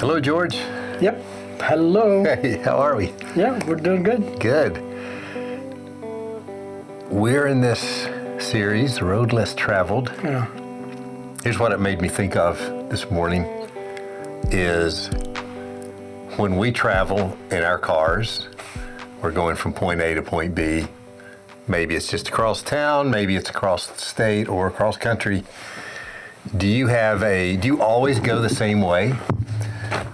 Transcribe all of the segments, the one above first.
Hello, George. Yep. Hello. Hey, how are we? Yeah, we're doing good. Good. We're in this series, The Road Less Traveled. Yeah. Here's what it made me think of this morning is when we travel in our cars, we're going from point A to point B. Maybe it's just across town, maybe it's across the state or across country. Do you always go the same way?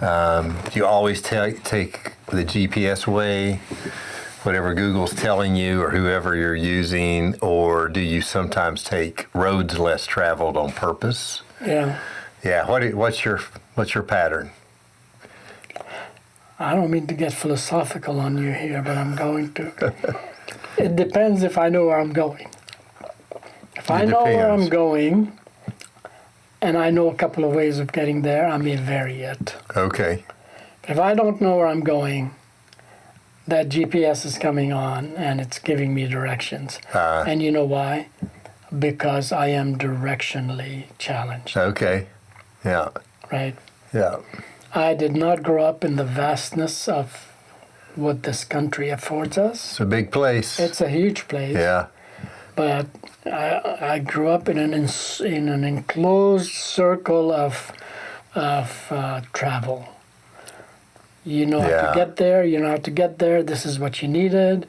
Do you always take the GPS way, whatever Google's telling you or whoever you're using, or do you sometimes take roads less traveled on purpose? Yeah. Yeah. What's your pattern? I don't mean to get philosophical on you here, but I'm going to. It depends if I know where I'm going. If I know where I'm going, and I know a couple of ways of getting there, I may vary it. Okay. If I don't know where I'm going, that GPS is coming on and it's giving me directions. And you know why? Because I am directionally challenged. Okay. Yeah. Right? Yeah. I did not grow up in the vastness of what this country affords us. It's a big place. It's a huge place. Yeah. But I grew up in an enclosed circle of travel. You know how to get there. You know how to get there. This is what you needed.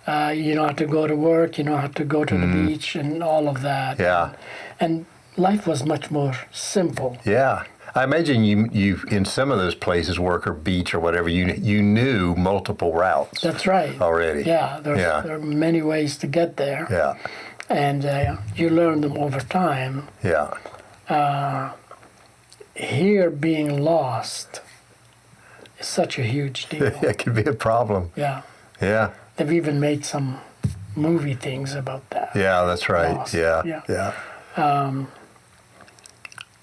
You know how to go to work. You know how to go to the beach and all of that. Yeah. And life was much more simple. Yeah. I imagine you in some of those places, work or beach or whatever, you knew multiple routes. That's right. Already. Yeah. There are many ways to get there. Yeah. And you learn them over time. Yeah. Here, being lost is such a huge deal. It could be a problem. Yeah. Yeah. They've even made some movie things about that. Yeah, that's right. Lost. Yeah. Yeah. Yeah.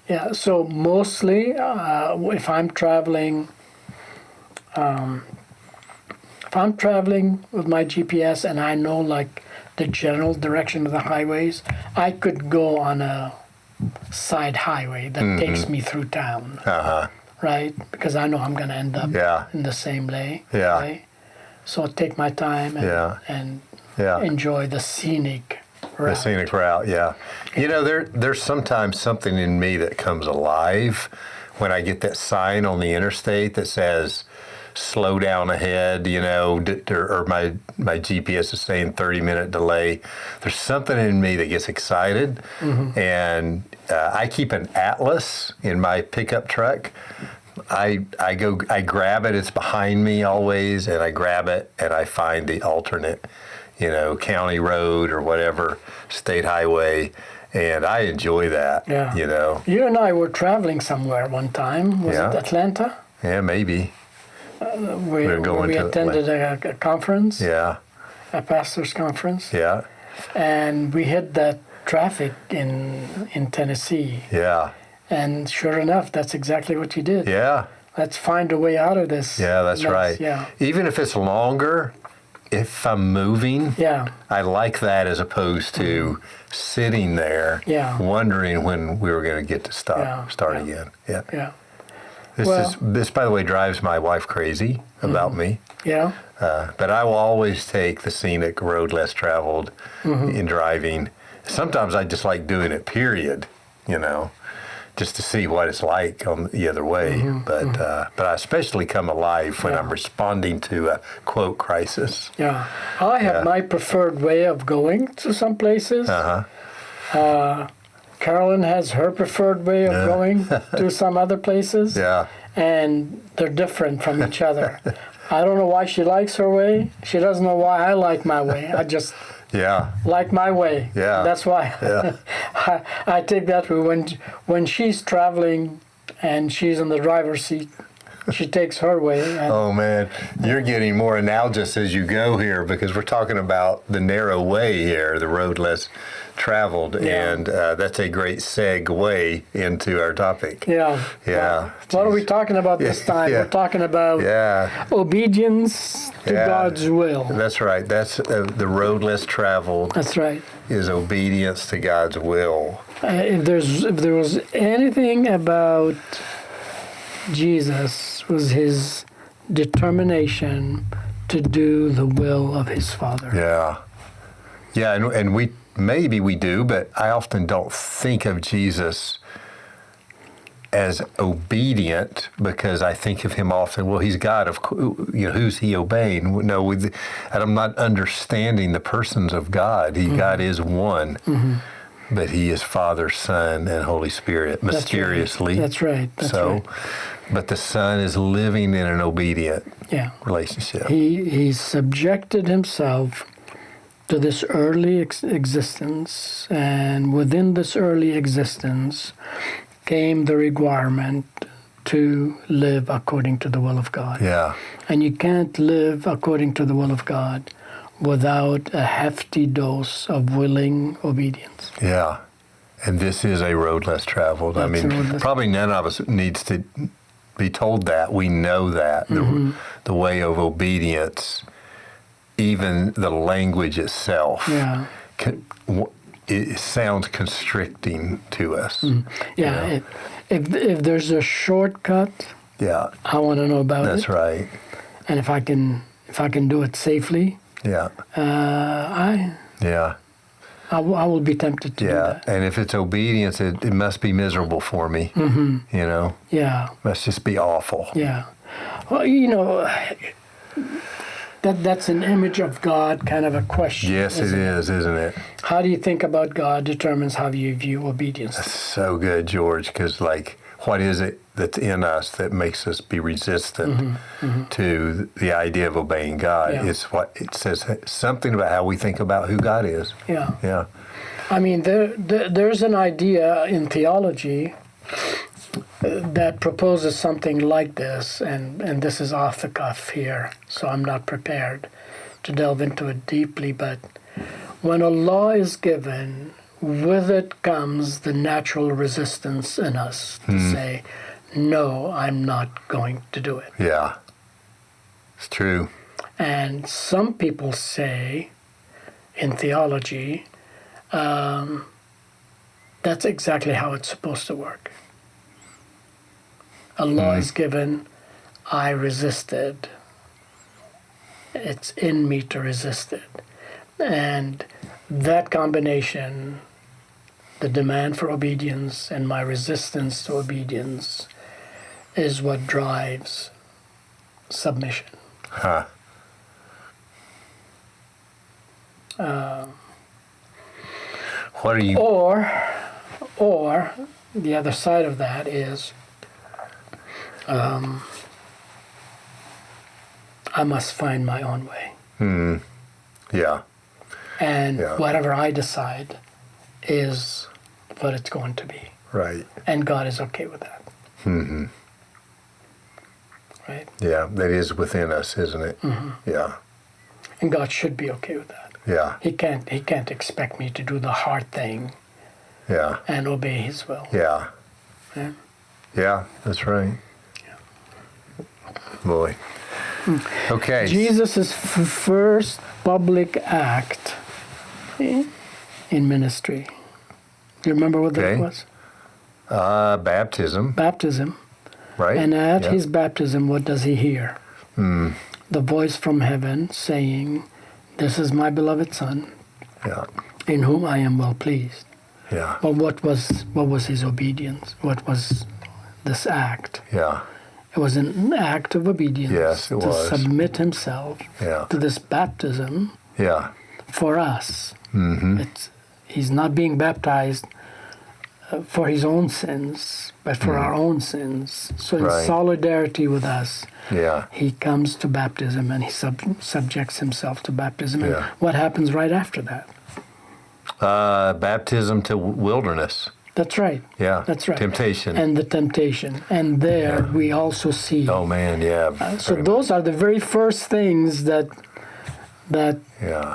Yeah, so mostly if I'm traveling with my GPS and I know like the general direction of the highways, I could go on a side highway that takes me through town. Uh-huh. Right? Because I know I'm going to end up in the same lane. Yeah. Right? So I take my time and enjoy the scenic route. The scenic route, yeah. You know, there's sometimes something in me that comes alive when I get that sign on the interstate that says, slow down ahead, you know, or my GPS is saying 30-minute delay. There's something in me that gets excited, and I keep an atlas in my pickup truck. I grab it, it's behind me always, and I grab it and I find the alternate, you know, county road or whatever, state highway, and I enjoy that, you know. You and I were traveling somewhere one time. Was it Atlanta? Yeah, maybe. We attended a conference. Yeah. A pastor's conference. Yeah. And we hit that traffic in Tennessee. Yeah. And sure enough, that's exactly what you did. Yeah. Let's find a way out of this. Yeah, that's right. Yeah. Even if it's longer, if I'm moving, I like that as opposed to sitting there wondering when we were going to get to start again. Yeah. Yeah. This, by the way, drives my wife crazy about me. Yeah. But I will always take the scenic road less traveled in driving. Sometimes I just like doing it, period, you know, just to see what it's like on the other way. But I especially come alive when I'm responding to a, quote, crisis. Yeah. I have my preferred way of going to some places. Carolyn has her preferred way of going to some other places. Yeah. And they're different from each other. I don't know why she likes her way. She doesn't know why I like my way. I just like my way. Yeah. That's why I take that way. When she's traveling and she's in the driver's seat, she takes her way. Oh, man. You're getting more analogous as you go here because we're talking about the narrow way here, the road less traveled, and that's a great segue into our topic. Yeah. Yeah. What are we talking about this time? We're talking about obedience to God's will. That's right. That's the road less traveled. That's right. Is obedience to God's will. If there was anything about Jesus was his determination to do the will of his Father. Yeah. Yeah, and maybe we do, but I often don't think of Jesus as obedient, because I think of him often, well, he's God, of course, who's he obeying? No, and I'm not understanding the persons of God. God is one, but he is Father, Son, and Holy Spirit, mysteriously. That's right. But the Son is living in an obedient relationship. He subjected himself to this early existence, and within this early existence came the requirement to live according to the will of God. Yeah. And you can't live according to the will of God without a hefty dose of willing obedience. Yeah. And this is a road less traveled. Probably none of us needs to be told that. We know that. The way of obedience, even the language itself, it sounds constricting to us. Yeah. If there's a shortcut, I want to know about it. That's right. And if I can do it safely, I will be tempted to do that. And if it's obedience, it must be miserable for me. Yeah. Must just be awful. Yeah. Well, that's an image of God kind of a question. Yes, it is, isn't it? How do you think about God determines how you view obedience. That's so good, George, because what is it that's in us that makes us be resistant to the idea of obeying God? Yeah. It's what it says, something about how we think about who God is. Yeah. Yeah. There's an idea in theology that proposes something like this, and this is off the cuff here, so I'm not prepared to delve into it deeply, but when a law is given, with it comes the natural resistance in us to say, no, I'm not going to do it. Yeah, it's true. And some people say, in theology, that's exactly how it's supposed to work. A law is given, I resisted. It's in me to resist it. And that combination, the demand for obedience and my resistance to obedience, is what drives submission. Huh. What are you... Or the other side of that is, I must find my own way. Yeah. And whatever I decide is what it's going to be. Right. And God is okay with that. Right? Yeah, that is within us, isn't it? Yeah. And God should be okay with that. Yeah. He can't expect me to do the hard thing and obey his will. Yeah. Yeah. Yeah, that's right. Boy. Okay. Jesus' first public act in ministry. Do you remember what that was? Baptism. Baptism. Right. And at his baptism, what does he hear? The voice from heaven saying, "This is my beloved Son, in whom I am well pleased." Yeah. But what was his obedience? What was this act? Yeah. It was an act of obedience. Yes, it was. To submit himself to this baptism for us. He's not being baptized for his own sins, but for our own sins. So in solidarity with us, he comes to baptism and he subjects himself to baptism. And what happens right after that? Baptism to wilderness. That's right. Yeah. That's right. Temptation. And the temptation. And there we also see. Oh, man, so those are the very first things that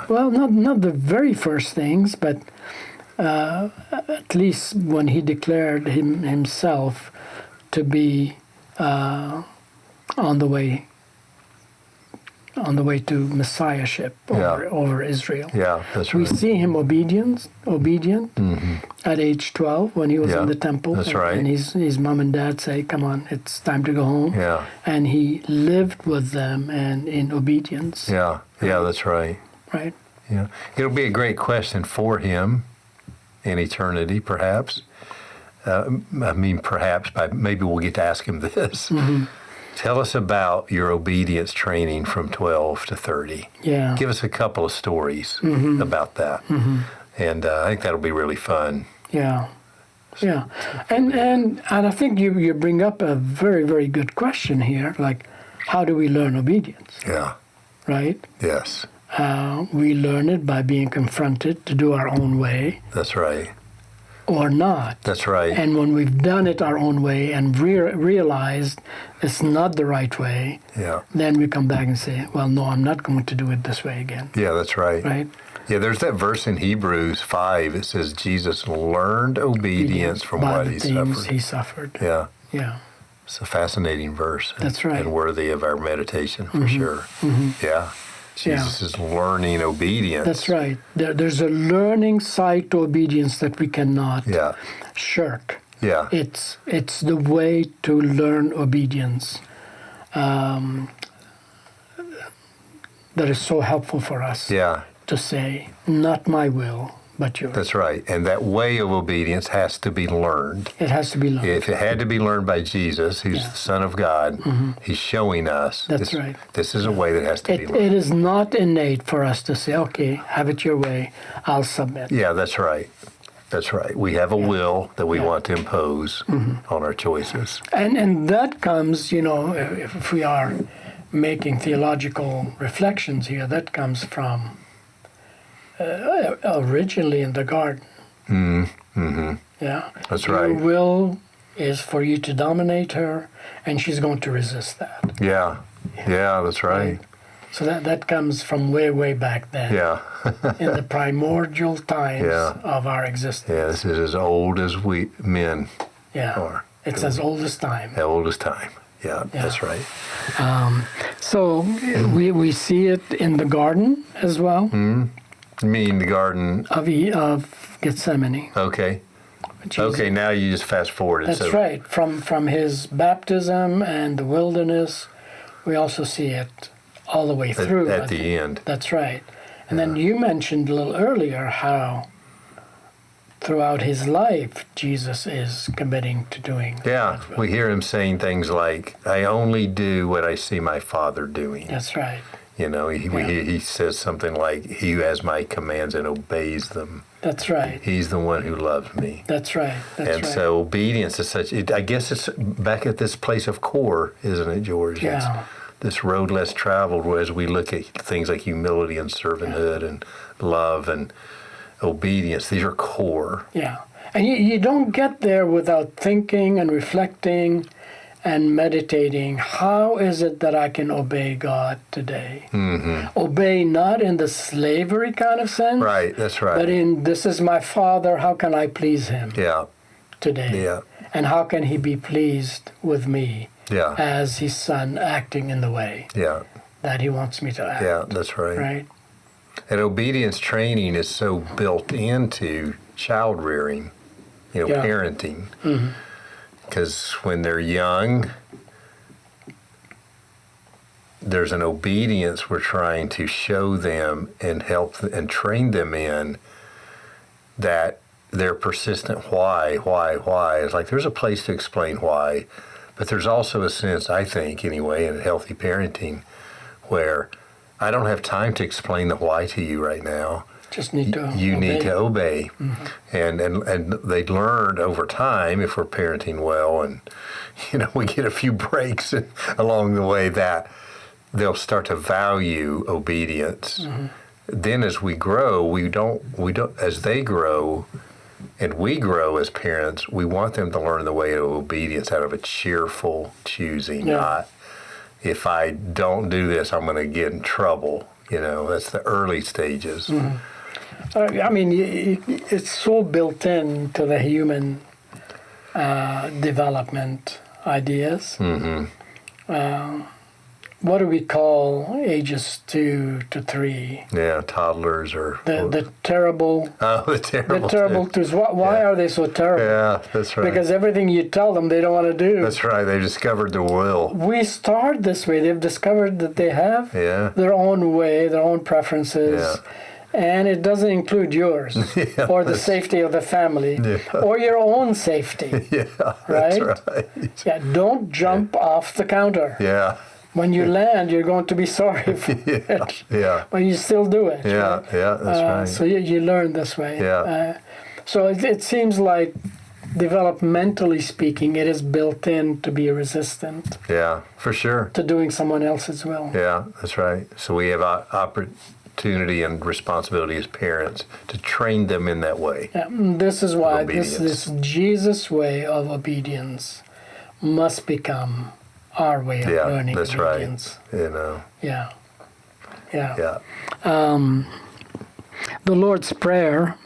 well, not the very first things, but at least when he declared himself to be on the way on the way to messiahship over Israel. Yeah, that's We right. see him obedient at age 12 when he was in the temple. That's right. And his mom and dad say, come on, it's time to go home. Yeah. And he lived with them and in obedience. Yeah, that's right. Right? Yeah. It'll be a great question for him in eternity, perhaps. Perhaps, maybe we'll get to ask him this. Tell us about your obedience training from 12 to 30. Yeah. Give us a couple of stories about that. And I think that'll be really fun. Yeah. Yeah. And I think you bring up a very, very good question here. Like, how do we learn obedience? Yeah. Right? Yes. We learn it by being confronted to do our own way. That's right. Or not. That's right. And when we've done it our own way and realized it's not the right way, then we come back and say, well, no, I'm not going to do it this way again. Yeah, that's right. Right? Yeah, there's that verse in Hebrews 5. It says Jesus learned obedience from what he suffered. Yeah. Yeah. It's a fascinating verse. That's right. And worthy of our meditation for sure. Yeah. Jesus is learning obedience. That's right. There's a learning side to obedience that we cannot shirk. Yeah. It's the way to learn obedience that is so helpful for us. Yeah. To say, not my will, but yours. That's right. And that way of obedience has to be learned. It has to be learned. If it had to be learned by Jesus, who's the Son of God, he's showing us That's right. This is a way that has to be learned. It is not innate for us to say, okay, have it your way, I'll submit. Yeah, that's right. That's right. We have a will that we want to impose on our choices. And that comes, if we are making theological reflections here, that comes from originally in the garden. Yeah. That's right. Your will is for you to dominate her, and she's going to resist that. Yeah. Yeah, that's right. So that comes from way, way back then. Yeah. In the primordial times of our existence. Yeah, this is as old as we men are. It's as old as time. As old as time. Yeah, that's right. So we see it in the garden as well. You mean the garden of Gethsemane. Okay. Jesus. Okay, now you just fast forward. That's right. From his baptism and the wilderness, we also see it all the way through. At the end. That's right. And then you mentioned a little earlier how throughout his life, Jesus is committing to doing. Yeah, we hear him saying things like, I only do what I see my Father doing. That's right. He says something like, he who has my commands and obeys them. That's right. He's the one who loves me. That's right. So obedience is such, I guess it's back at this place of core, isn't it, George? Yeah. It's this road less traveled, as we look at things like humility and servanthood and love and obedience. These are core. Yeah. And you don't get there without thinking and reflecting and meditating. How is it that I can obey God today? Obey not in the slavery kind of sense. Right, that's right. But in, this is my Father, how can I please him today? Yeah. And how can he be pleased with me as his son acting in the way that he wants me to act? Yeah, that's right. Right? And obedience training is so built into child rearing, parenting. Because when they're young, there's an obedience we're trying to show them and help and train them in, that their persistent why. It's like there's a place to explain why, but there's also a sense, I think anyway, in healthy parenting, where I don't have time to explain the why to you right now. Just need to you obey. need to obey. And they learned over time, if we're parenting well, and we get a few breaks along the way, that they'll start to value obedience. Then as we grow, we don't as they grow and we grow as parents, we want them to learn the way of obedience out of a cheerful choosing, not if I don't do this, I'm going to get in trouble. That's the early stages. It's so built into the human development ideas. what do we call ages 2 to 3? Yeah, toddlers or the terrible. Oh, the terrible. The terrible twos. Why are they so terrible? Yeah, that's right. Because everything you tell them, they don't want to do. That's right. They've discovered their will. We start this way. They've discovered that they have their own way, their own preferences. Yeah. And it doesn't include yours or the safety of the family or your own safety. Yeah, right? That's right. Yeah, don't jump off the counter. Yeah. When you land, you're going to be sorry for it. Yeah. But you still do it. Yeah, right? yeah, that's right. So you learn this way. Yeah. So it seems like, developmentally speaking, it is built in to be resistant. Yeah, for sure. To doing someone else's will. Yeah, that's right. So we have opportunity and responsibility as parents to train them in that way. Yeah, this is why this Jesus way of obedience must become our way of learning that's obedience. Right. You know. Yeah. Yeah. The Lord's Prayer,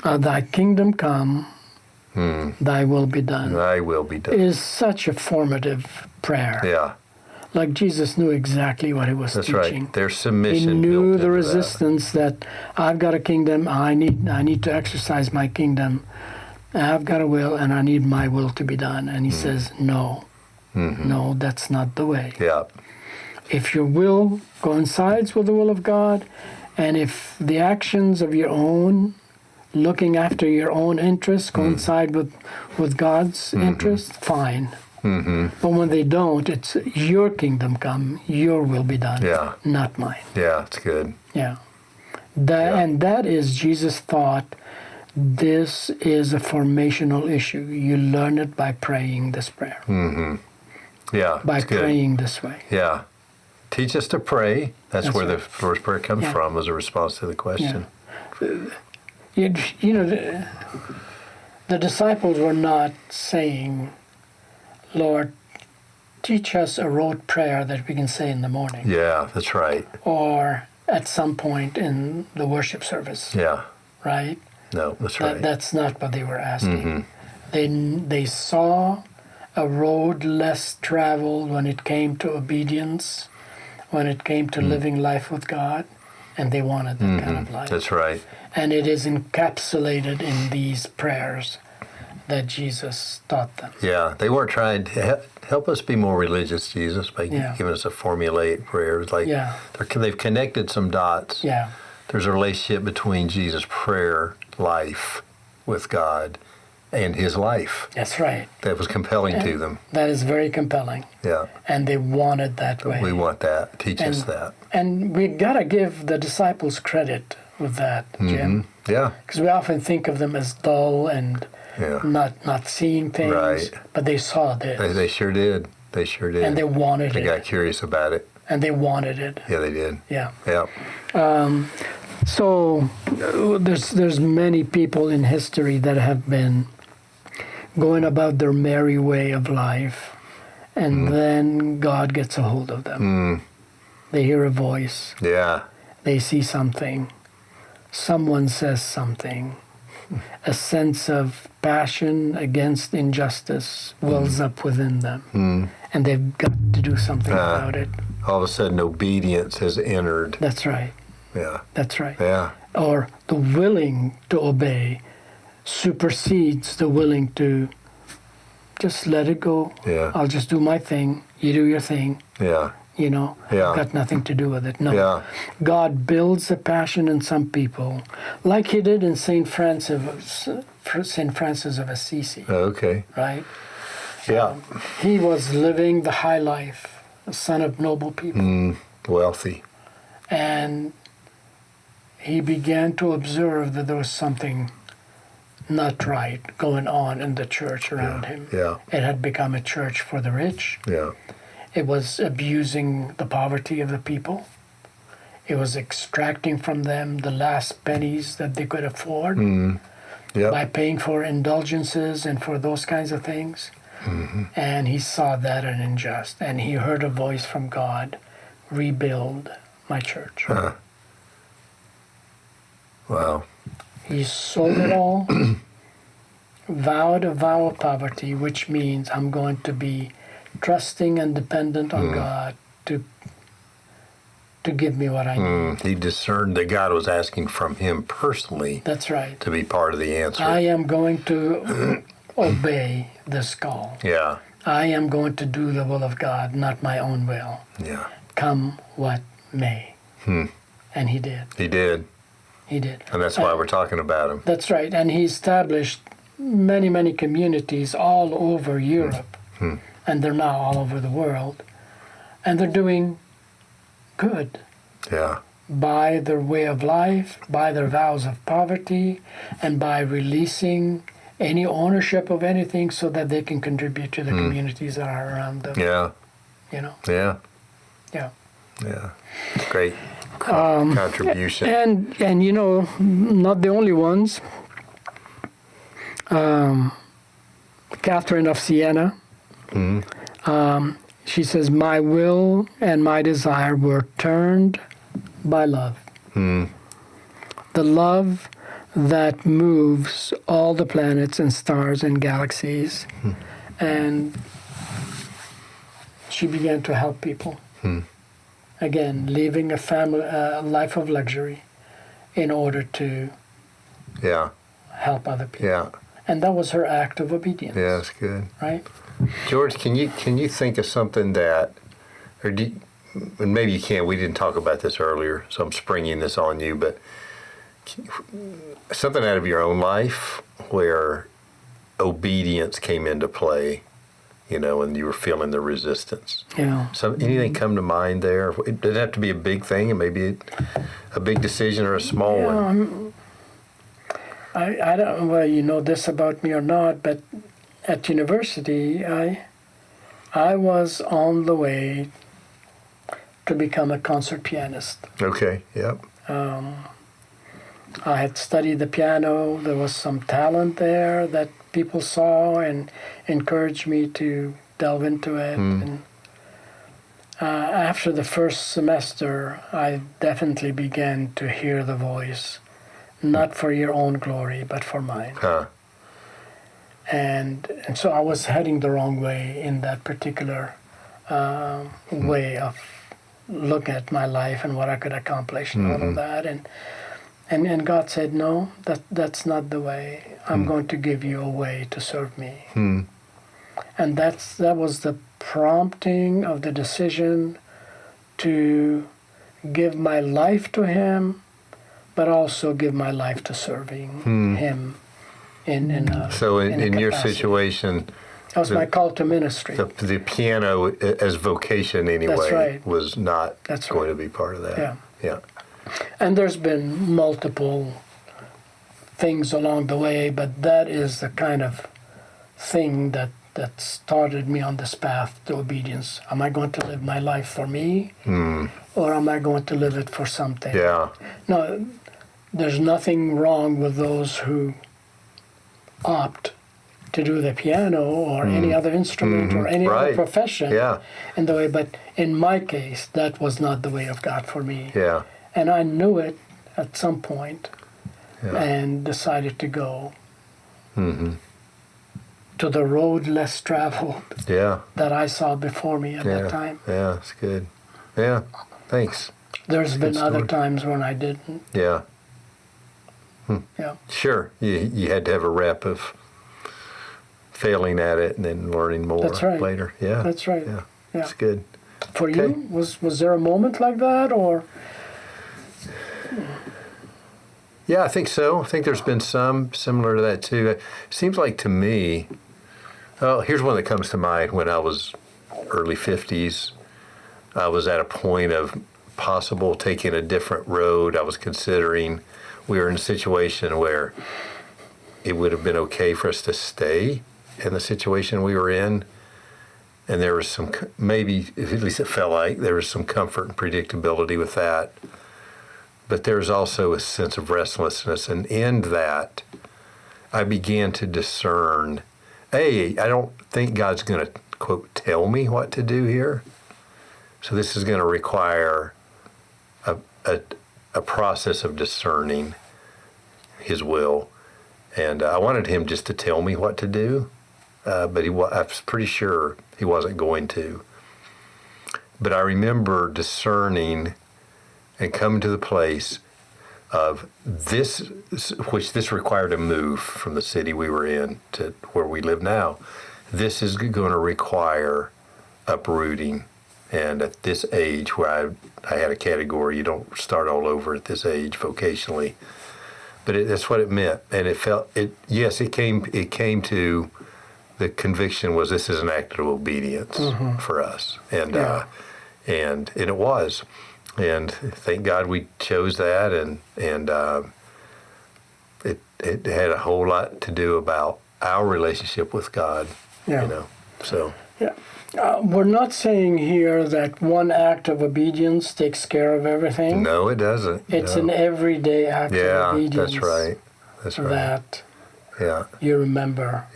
thy kingdom come, thy will be done. Thy will be done. Is such a formative prayer. Yeah. Like Jesus knew exactly what he was That's teaching. Right. Their submission. He knew the into resistance that I've got a kingdom, I need to exercise my kingdom. I've got a will, and I need my will to be done. And he says, no, no, that's not the way. Yeah. If your will coincides with the will of God, and if the actions of your own, looking after your own interests, coincide with God's interests, fine. But when they don't, it's your kingdom come, your will be done, not mine. Yeah, it's good. Yeah. And that is Jesus' thought. This is a formational issue. You learn it by praying this prayer. Yeah. By praying this way. Yeah. Teach us to pray. That's where the first prayer comes from as a response to the question. You know, the disciples were not saying, Lord, teach us a rote prayer that we can say in the morning. Yeah, that's right. Or at some point in the worship service. Yeah. Right? No, that's right. That's not what they were asking. They saw a road less traveled when it came to obedience, when it came to living life with God, and they wanted that kind of life. That's right. And it is encapsulated in these prayers that Jesus taught them. Yeah, they weren't trying to help us be more religious, Jesus, by giving us a formulaic prayer. It's like they've connected some dots. Yeah. There's a relationship between Jesus' prayer life with God and his life. That's right. That was compelling to them. That is very compelling. Yeah. And they wanted that way. We want that. Teach us that. And we got to give the disciples credit with that, Jim. Yeah. Because we often think of them as dull and not seeing things. Right. But they saw this. They sure did. They sure did. And they wanted it. They got curious about it. And they wanted it. Yeah, they did. Yeah. Yeah. So there's many people in history that have been going about their merry way of life, and then God gets a hold of them. They hear a voice. Yeah. They see something. Someone says something. A sense of passion against injustice wells up within them, and they've got to do something about it. All of a sudden, obedience has entered. That's right. Yeah. That's right. Yeah. Or the willing to obey supersedes the willing to just let it go. Yeah. I'll just do my thing. You do your thing. Yeah. You know, got nothing to do with it. No. Yeah. God builds a passion in some people, like he did in St. Francis of Assisi. Okay. Right? Yeah. He was living the high life, a son of noble people. Wealthy. And he began to observe that there was something not right going on in the church around him. Yeah. It had become a church for the rich. Yeah. It was abusing the poverty of the people. It was extracting from them the last pennies that they could afford by paying for indulgences and for those kinds of things. And he saw that as unjust. And he heard a voice from God, rebuild my church. Wow. He sold it all, vowed a vow of poverty, which means I'm going to be trusting and dependent on God to give me what I need. He discerned that God was asking from him personally. That's right. To be part of the answer. I am going to obey this call. Yeah. I am going to do the will of God, not my own will. Yeah. Come what may. And he did. He did. He did. And that's why we're talking about him. That's right. And he established many, many communities all over Europe. And they're now all over the world. And they're doing good. Yeah. By their way of life, by their vows of poverty, and by releasing any ownership of anything so that they can contribute to the communities that are around them. Yeah. You know? Yeah. Yeah. Yeah. Great contribution. And you know, not the only ones. Catherine of Siena, she says, my will and my desire were turned by love. The love that moves all the planets and stars and galaxies. And she began to help people. Again, leaving a life of luxury in order to help other people. Yeah. And that was her act of obedience. Yeah, that's good. Right? George, can you think of something that, and maybe you can't, we didn't talk about this earlier, so I'm springing this on you, but something out of your own life where obedience came into play, you know, and you were feeling the resistance. Yeah. So anything come to mind there? It doesn't have to be a big thing, and maybe a big decision or a small one. I don't know whether you know this about me or not, but at university, I was on the way to become a concert pianist. Okay, yep. I had studied the piano. There was some talent there that people saw and encouraged me to delve into it. And after the first semester, I definitely began to hear the voice, not for your own glory, but for mine. And so I was heading the wrong way in that particular way of looking at my life and what I could accomplish and all of that. And God said, no, that's not the way. I'm going to give you a way to serve me. And that was the prompting of the decision to give my life to Him, but also give my life to serving Him in your situation, that was my call to ministry. The piano as vocation anyway was not going to be part of that. Yeah. And there's been multiple things along the way, but that is the kind of thing that started me on this path to obedience. Am I going to live my life for me, or am I going to live it for something? Yeah. No, there's nothing wrong with those who opt to do the piano or any other instrument or any other profession in the way, but in my case, that was not the way of God for me. Yeah. And I knew it at some point and decided to go to the road less traveled that I saw before me at that time. Yeah, that's good. Yeah, thanks. There's been other times when I didn't. Yeah. Yeah. Sure. You had to have a rep of failing at it and then learning more later. Yeah. That's right. Yeah. That's good. For you, was there a moment like that, or? Yeah, I think so. I think there's been some similar to that too. It seems like to me, here's one that comes to mind. When I was early 50s, I was at a point of possible taking a different road. I was considering, we were in a situation where it would have been okay for us to stay in the situation we were in. And there was some, maybe, at least it felt like, there was some comfort and predictability with that. But there's also a sense of restlessness. And in that, I began to discern, I don't think God's going to, quote, tell me what to do here. So this is going to require a process of discerning His will. And I wanted Him just to tell me what to do. but I was pretty sure he wasn't going to. But I remember discerning and coming to the place of this, which this required a move from the city we were in to where we live now. This is going to require uprooting. And at this age, where I had a category, you don't start all over at this age vocationally, but that's what it meant. And it felt it. Yes, it came to the conviction was this is an act of obedience for us, and it was, and thank God we chose that, and it had a whole lot to do about our relationship with God. Yeah. So. Yeah. We're not saying here that one act of obedience takes care of everything. No, it doesn't. It's an everyday act of obedience. Yeah, that's right. That's right. That you remember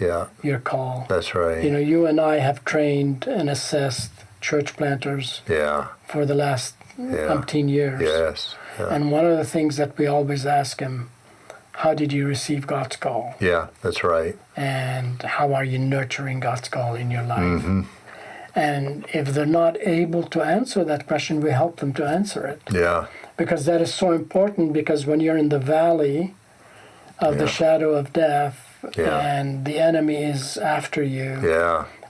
your call. That's right. You and I have trained and assessed church planters for the last umpteen years. Yes. Yeah. And one of the things that we always ask them, how did you receive God's call? Yeah, that's right. And how are you nurturing God's call in your life? Mm-hmm. And if they're not able to answer that question, we help them to answer it. Yeah. Because that is so important, because when you're in the valley of the shadow of death and the enemy is after you,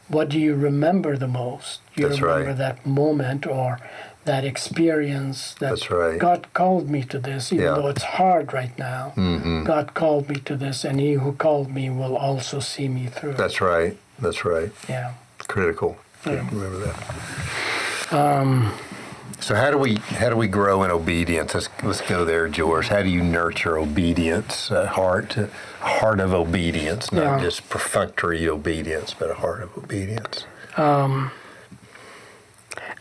what do you remember the most? You remember that moment or that experience that God called me to this, even though it's hard right now. Mm-hmm. God called me to this, and he who called me will also see me through. That's right. That's right. Yeah. Critical. Remember that. So how do we grow in obedience? Let's go there, George. How do you nurture obedience, a heart of obedience, not just perfunctory obedience, but a heart of obedience?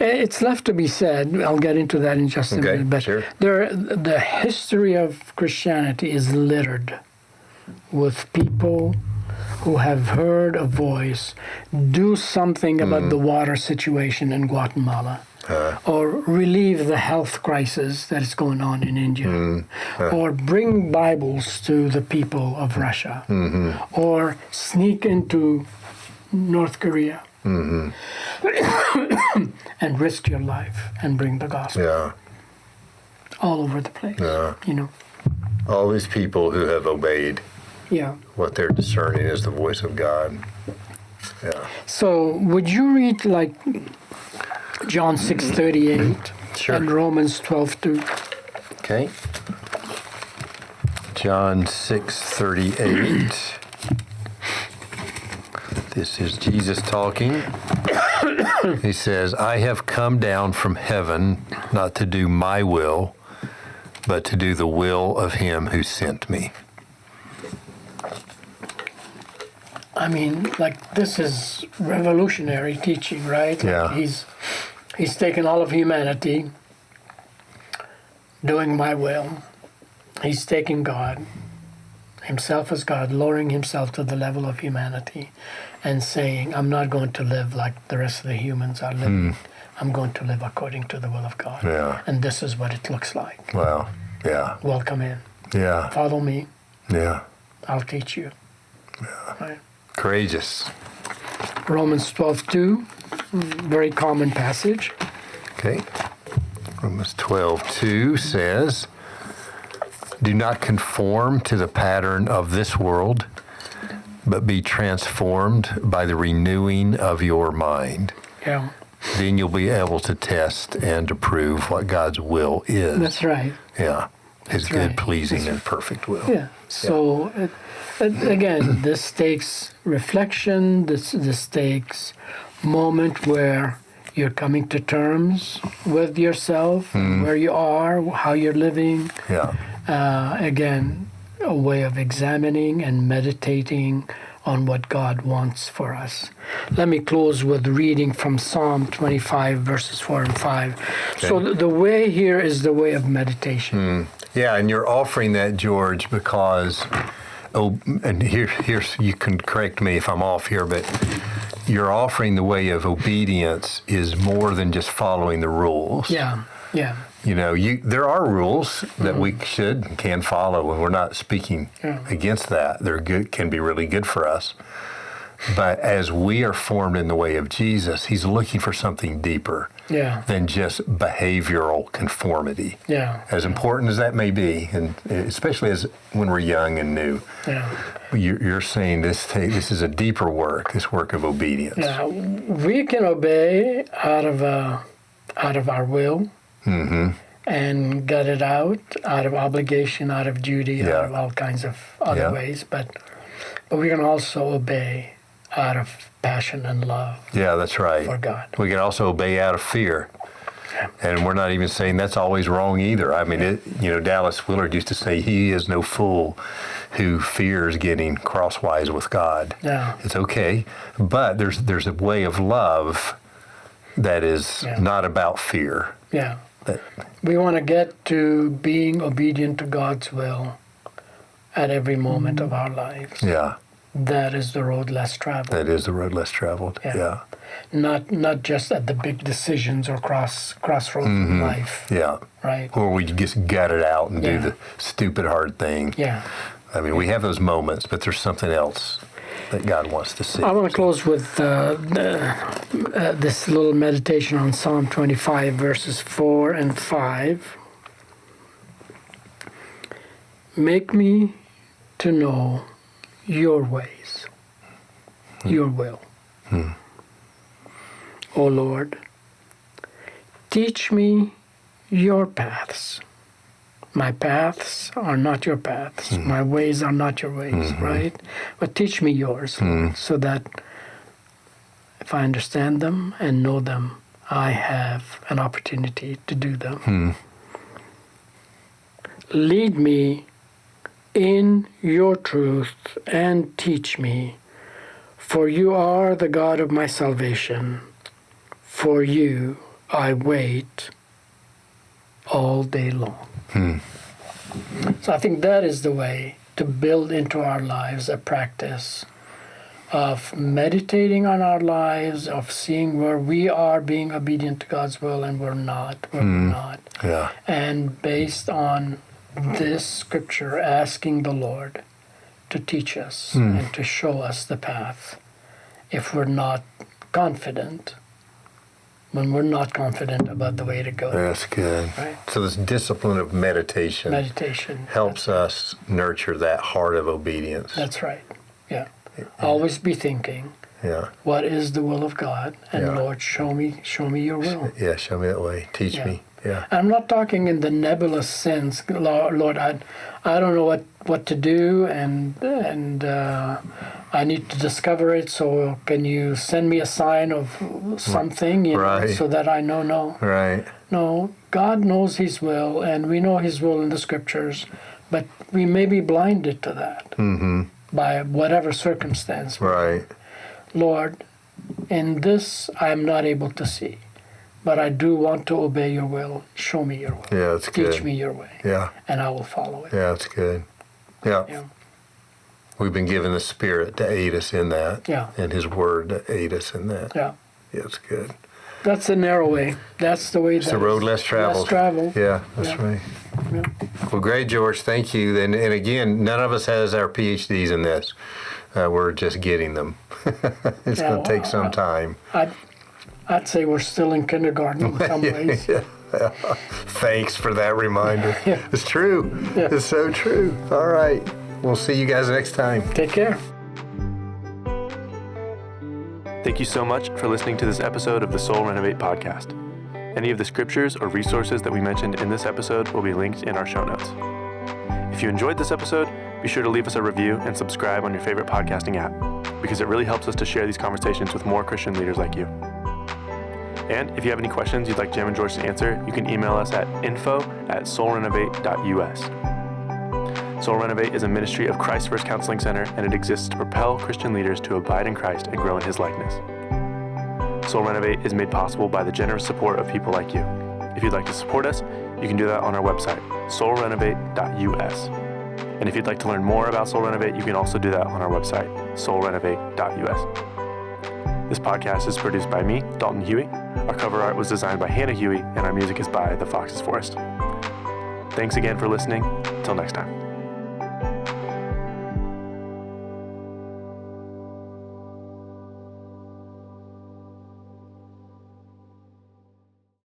It's left to be said. I'll get into that in just a minute. But the history of Christianity is littered with people who have heard a voice do something about the water situation in Guatemala, or relieve the health crisis that is going on in India, or bring Bibles to the people of Russia, or sneak into North Korea and risk your life and bring the gospel all over the place. All these people who have obeyed. What they're discerning is the voice of God. Yeah. So would you read like John 6:38 and Romans 12:2? Okay. John 6:38. This is Jesus talking. He says, I have come down from heaven not to do my will, but to do the will of him who sent me. I mean, like, this is revolutionary teaching, right? Like he's taken all of humanity, doing my will. He's taking God, himself as God, lowering himself to the level of humanity and saying, I'm not going to live like the rest of the humans are living. I'm going to live according to the will of God. Yeah. And this is what it looks like. Wow. Yeah. Welcome in. Yeah. Follow me. Yeah. I'll teach you. Yeah. Right. Courageous. Romans 12:2, very common passage. Okay. Romans 12:2 says, do not conform to the pattern of this world, but be transformed by the renewing of your mind. Yeah. Then you'll be able to test and to prove what God's will is. That's right. Yeah. His good, pleasing, and perfect will. Yeah. So, again, this takes reflection. This takes moment where you're coming to terms with yourself, where you are, how you're living. Yeah. Again, a way of examining and meditating on what God wants for us. Let me close with reading from Psalm 25, verses 4 and 5. Okay. So the way here is the way of meditation. Yeah, and you're offering that, George, because, and here's, you can correct me if I'm off here, but you're offering the way of obedience is more than just following the rules. Yeah, yeah. You know, there are rules that we should and can follow, and we're not speaking against that. They're good, can be really good for us. But as we are formed in the way of Jesus, he's looking for something deeper than just behavioral conformity. As important as that may be, and especially as when we're young and new. You're saying this is a deeper work, this work of obedience. We can obey out of our will. And get it out of obligation, out of duty, out of all kinds of other ways. But we can also obey out of passion and love. That's right. For God. We can also obey out of fear. And we're not even saying that's always wrong either. I mean, Dallas Willard used to say, he is no fool who fears getting crosswise with God. It's okay. But there's a way of love that is not about fear. We want to get to being obedient to God's will at every moment of our lives. That is the road less traveled. That is the road less traveled. Not just at the big decisions or crossroads in life. Right. Or we just gut it out and do the stupid hard thing. I mean, we have those moments, but there's something else that God wants to see. I want to close with this little meditation on Psalm 25, verses 4 and 5. Make me to know your ways, your will. O Lord, teach me your paths. My paths are not your paths. My ways are not your ways, right? But teach me yours, Lord, so that if I understand them and know them, I have an opportunity to do them. Lead me in your truth and teach me, for you are the God of my salvation. For you I wait all day long. So I think that is the way to build into our lives a practice of meditating on our lives, of seeing where we are being obedient to God's will and we're not, where we're not. And based on this scripture, asking the Lord to teach us and to show us the path if we're not confident. When we're not confident about the way to go. That's good. Right? So this discipline of meditation helps us nurture that heart of obedience. That's right. Always be thinking, what is the will of God? And Lord, show me your will. Show me that way. Teach me. I'm not talking in the nebulous sense. Lord, I don't know what to do, and I need to discover it. So can you send me a sign of something, so that I know? No, God knows His will, and we know His will in the Scriptures, but we may be blinded to that by whatever circumstance. Lord, in this I am not able to see. But I do want to obey your will. Show me your will. That's good. Teach me your way. And I will follow it. That's good. We've been given the Spirit to aid us in that. And His Word to aid us in that. It's good. That's the narrow way. That's the way. It's the road less traveled. That's right. Well, great, George. Thank you. And again, none of us has our PhDs in this. We're just getting them. It's going to take some time. I'd say we're still in kindergarten in some ways. Thanks for that reminder. It's true. It's so true. All right. We'll see you guys next time. Take care. Thank you so much for listening to this episode of the Soul Renovate podcast. Any of the scriptures or resources that we mentioned in this episode will be linked in our show notes. If you enjoyed this episode, be sure to leave us a review and subscribe on your favorite podcasting app, because it really helps us to share these conversations with more Christian leaders like you. And if you have any questions you'd like Jim and George to answer, you can email us at info@soulrenovate.us. Soul Renovate is a ministry of Christ First Counseling Center, and it exists to propel Christian leaders to abide in Christ and grow in His likeness. Soul Renovate is made possible by the generous support of people like you. If you'd like to support us, you can do that on our website, soulrenovate.us. And if you'd like to learn more about Soul Renovate, you can also do that on our website, soulrenovate.us. This podcast is produced by me, Dalton Huey. Our cover art was designed by Hannah Huey, and our music is by The Fox's Forest. Thanks again for listening. Until next time.